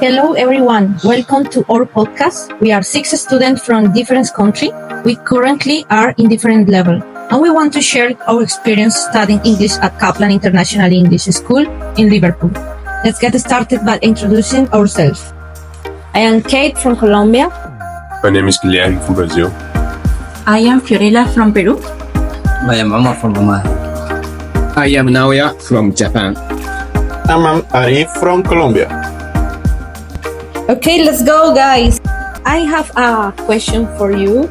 Hello everyone, welcome to our podcast. We are 6 students from different countries. We currently are in different level and we want to share our experience studying English at Kaplan International English School in Liverpool. Let's get started by introducing ourselves. I am Kate from Colombia. My name is Guilherme from Brazil. I am Fiorela from Peru. I am Omar from Oman. I am Naoya from Japan. I'm Ary from Colombia. Okay, let's go guys. I have a question for you.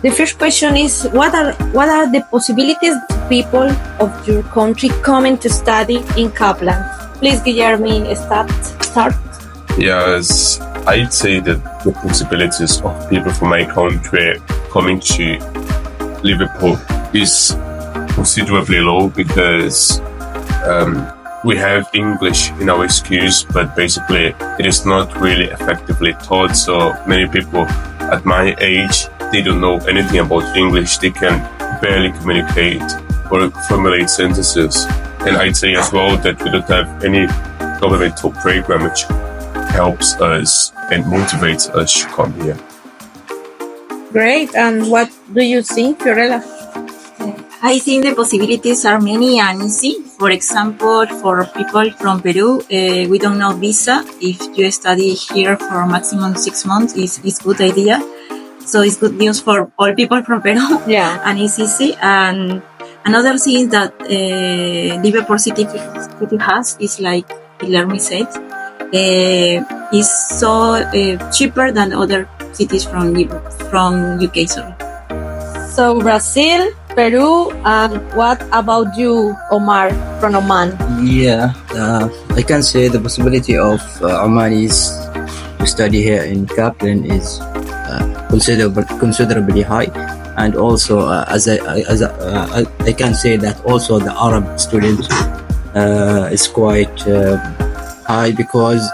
The first question is what are the possibilities people of your country coming to study in Kaplan? Please Guilherme, start. Yes, I'd say that the possibilities of people from my country coming to Liverpool is considerably low because we have English in our schools, but basically it is not really effectively taught. So many people at my age, they don't know anything about English. They can barely communicate or formulate sentences. And I'd say as well that we don't have any governmental program which helps us and motivates us to come here. Great. And what do you think, Fiorela? I think the possibilities are many and easy. For example, for people from Peru, we don't know visa. If you study here for maximum 6 months, it's good idea. So it's good news for all people from Peru. Yeah. And it's easy. And another thing that Liverpool city has is like Guilherme said, is so cheaper than other cities from UK. Sorry. So Brazil, Peru, and what about you, Omar, from Oman? Yeah, I can say the possibility of Oman is to study here in Kaplan is considerably high, and also I can say that also the Arab student is quite high because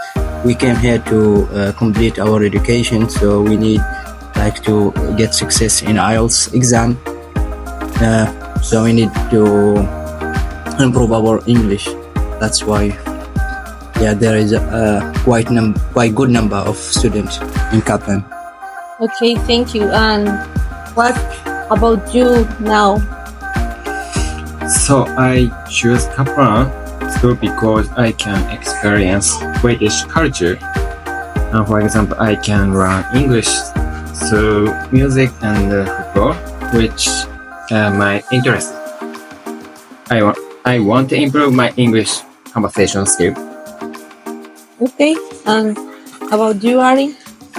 we came here to complete our education, so we need to get success in IELTS exam. So we need to improve our English. That's why, there is a quite good number of students in Kaplan. Okay, thank you. And what about you now? So I choose Kaplan school because I can experience British culture. And for example, I can learn English through music and football, which my interest. I want to improve my English conversation skill. Okay, and about you, Ary?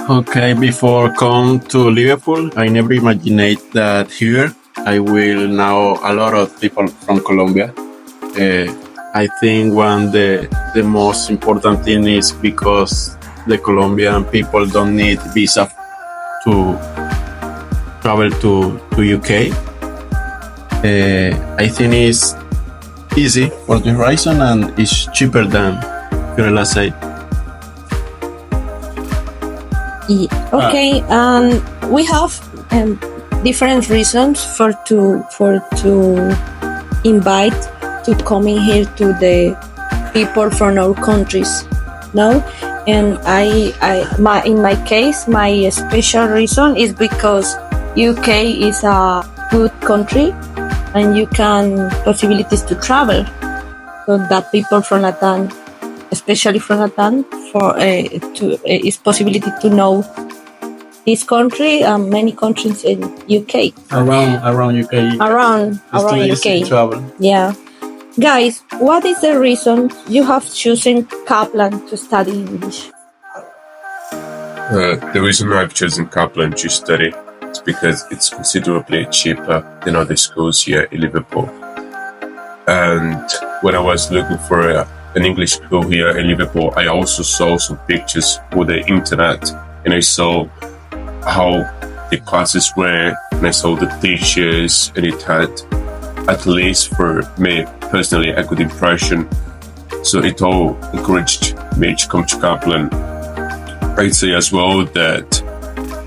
Okay, before come to Liverpool, I never imagined that here I will know a lot of people from Colombia. I think the most important thing is because the Colombian people don't need visa to travel to UK. I think it's easy for the reason and it's cheaper than Fiorela said. Okay, we have different reasons for to invite to coming here to the people from our countries, no? And in my case, my special reason is because UK is a good country and you can possibilities to travel. So that people from Latin, especially from Latin, is possibility to know this country and many countries in UK. Around UK. Around UK. Travel. Yeah. Guys, what is the reason you have chosen Kaplan to study English? The reason I've chosen Kaplan to study is because it's considerably cheaper than other schools here in Liverpool. And when I was looking for an English school here in Liverpool, I also saw some pictures with the internet, and I saw how the classes were, and I saw the teachers, and it had, at least for me personally, a good impression. So it all encouraged me to come to Kaplan. I'd say as well that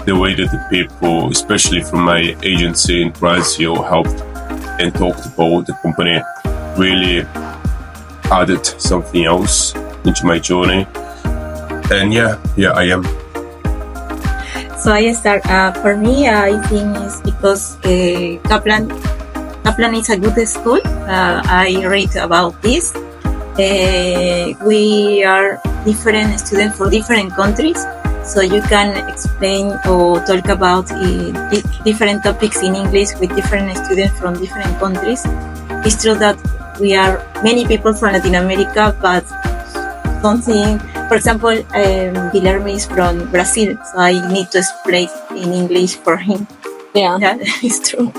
the way that the people, especially from my agency in Brazil, helped and talked about the company really added something else into my journey. And yeah, I am. So I start. For me, I think it's because Kaplan is a good school. I read about this. We are different students for different countries, so you can explain or talk about different topics in English with different students from different countries. It's true that we are many people from Latin America, but something, for example, Guilherme is from Brazil, so I need to explain in English for him. Yeah. That is true.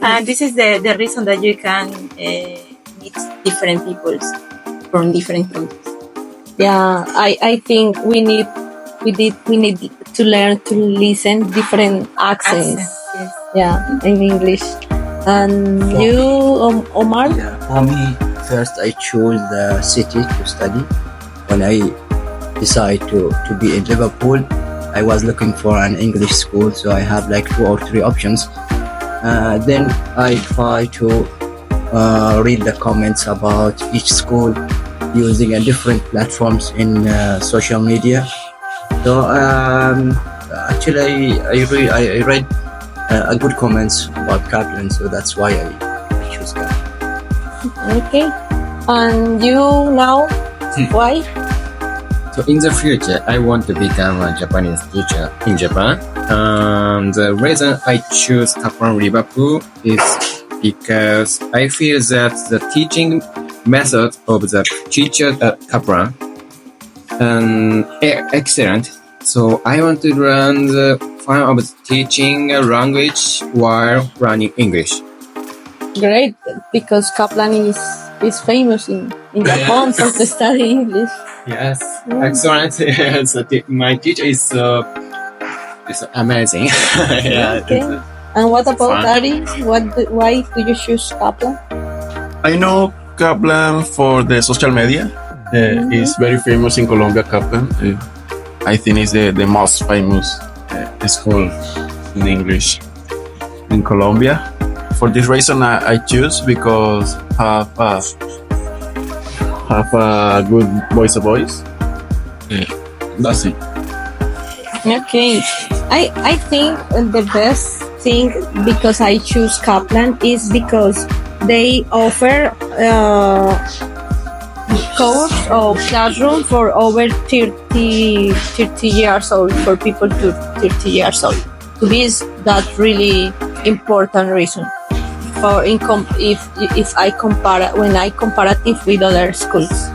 And this is the reason that you can meet different peoples from different countries. Yeah, I think we need to learn to listen different accents. Yes. Yeah, in English. And you, Omar? Yeah, for me, first I chose the city to study. When I decided to be in Liverpool, I was looking for an English school, so I have like 2 or 3 options. Then I try to read the comments about each school using different platforms in social media. So actually, I read a good comments about Kaplan, so that's why I choose Kaplan. Okay. And you now? Why? So in the future, I want to become a Japanese teacher in Japan. The reason I choose Kaplan Liverpool is because I feel that the teaching method of the teacher at Kaplan excellent. So I want to learn the fun of teaching a language while learning English. Great, because Kaplan is famous in Japan for to study English. Yes, excellent. Yes, my teacher is amazing. Yeah. Okay. And what about fun. Ary? Why do you choose Kaplan? I know Kaplan for the social media. He's very famous in Colombia, Kaplan. I think it's the most famous school in English in Colombia. For this reason, I choose because have a good voice. That's it. Okay. I think the best thing because I choose Kaplan is because they offer course or classroom for over 30 years old, for people to 30 years old. To me, is that really important reason for income if I compare when I comparative with other schools.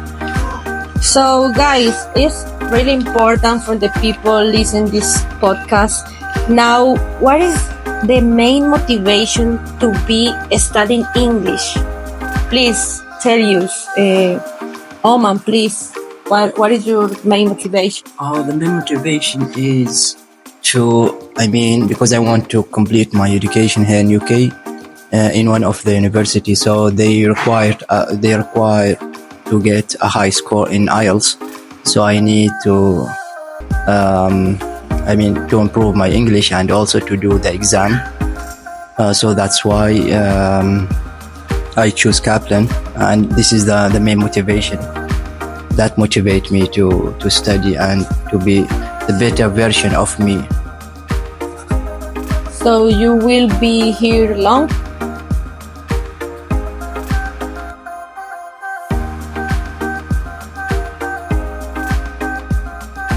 So guys, it's really important for the people listening this podcast. Now, what is the main motivation to be studying English? Please tell us, Oman, please. What is your main motivation? The main motivation is because I want to complete my education here in UK in one of the universities. So they require to get a high score in IELTS. So I need to to improve my English and also to do the exam. So that's why I choose Kaplan, and this is the main motivation that motivates me to study and to be the better version of me. So you will be here long?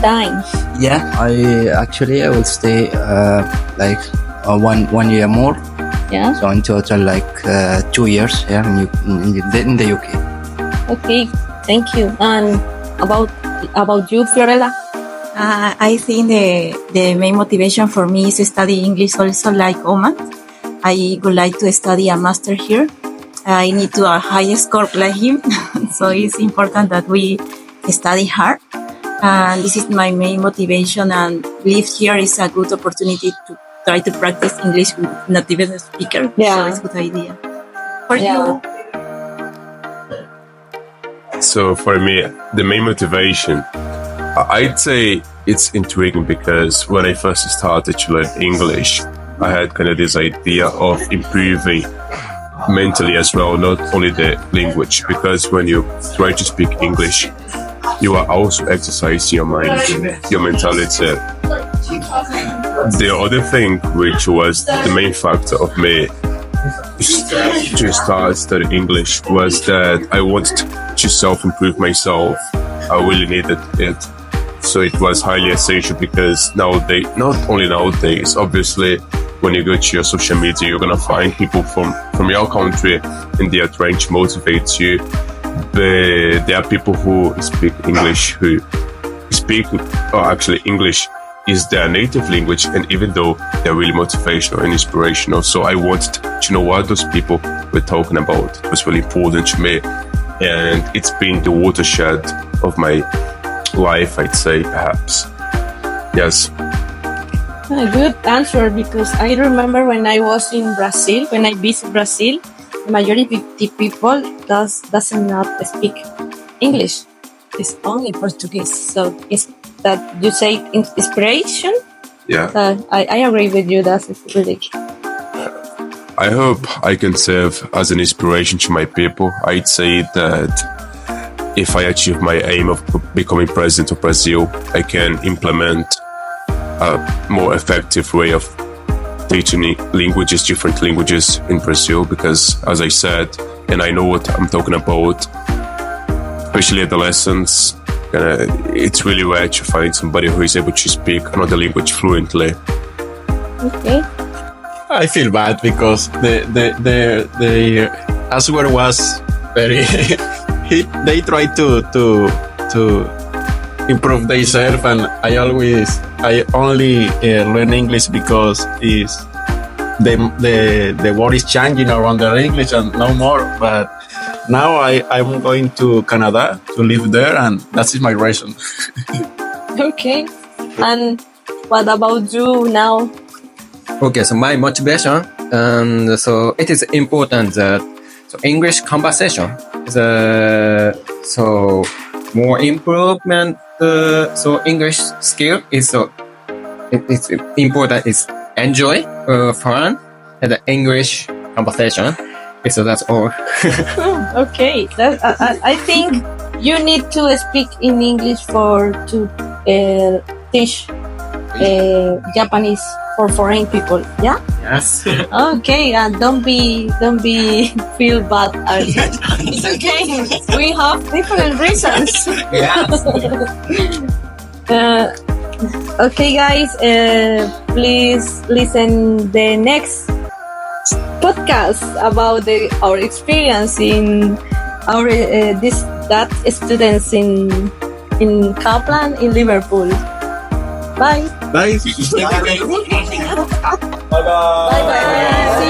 Time. Yeah, I will stay one year more. Yeah. So in total 2 years here in the UK. Okay, thank you. And about you, Fiorela? I think the main motivation for me is to study English also like Oman. I would like to study a master here. I need to a high score like him. So it's important that we study hard. And this is my main motivation, and live here is a good opportunity to try to practice English with native speaker. Yeah. So it's a good idea. For Yeah. you? So for me, the main motivation, I'd say it's intriguing because when I first started to learn English, I had kind of this idea of improving mentally as well, not only the language, because when you try to speak English, you are also exercising your mind, your mentality. The other thing, which was the main factor of me to start studying English, was that I wanted to self-improve myself. I really needed it. So it was highly essential because nowadays, not only nowadays, obviously, when you go to your social media, you're going to find people from your country and they are trying to motivate you. But there are people who speak English, who speak, or actually English is their native language, and even though they're really motivational and inspirational, so I wanted to know what those people were talking about. It was really important to me, and it's been the watershed of my life, I'd say, perhaps. Yes. A good answer, because I remember when I was in Brazil, when I visited Brazil, the majority of the people doesn't not speak English. It's only Portuguese. So it's that you say inspiration. Yeah. I agree with you. That's really. I hope I can serve as an inspiration to my people. I'd say that if I achieve my aim of becoming president of Brazil, I can implement a more effective way of teaching languages, different languages in Brazil, because as I said, and I know what I'm talking about, especially adolescents, it's really rare to find somebody who is able to speak another language fluently. Okay. I feel bad because the answer was very. They try to improve themselves, and I only learn English because the world is changing around the English and no more. But now I'm going to Canada to live there, and that is my reason. Okay. And what about you now? Okay, so my motivation, and so it is important that English conversation is so more improvement. So English skill is it's important. Is enjoy fun and the English conversation. So that's all. Okay. I think you need to speak in English to teach Japanese for foreign people. Yeah. Yes. Okay, and don't be feel bad. It's okay. We have different reasons. Yes. Okay, guys. Please listen the next podcast about our experience in our that students in Kaplan in Liverpool. Bye. Bye. Bye bye.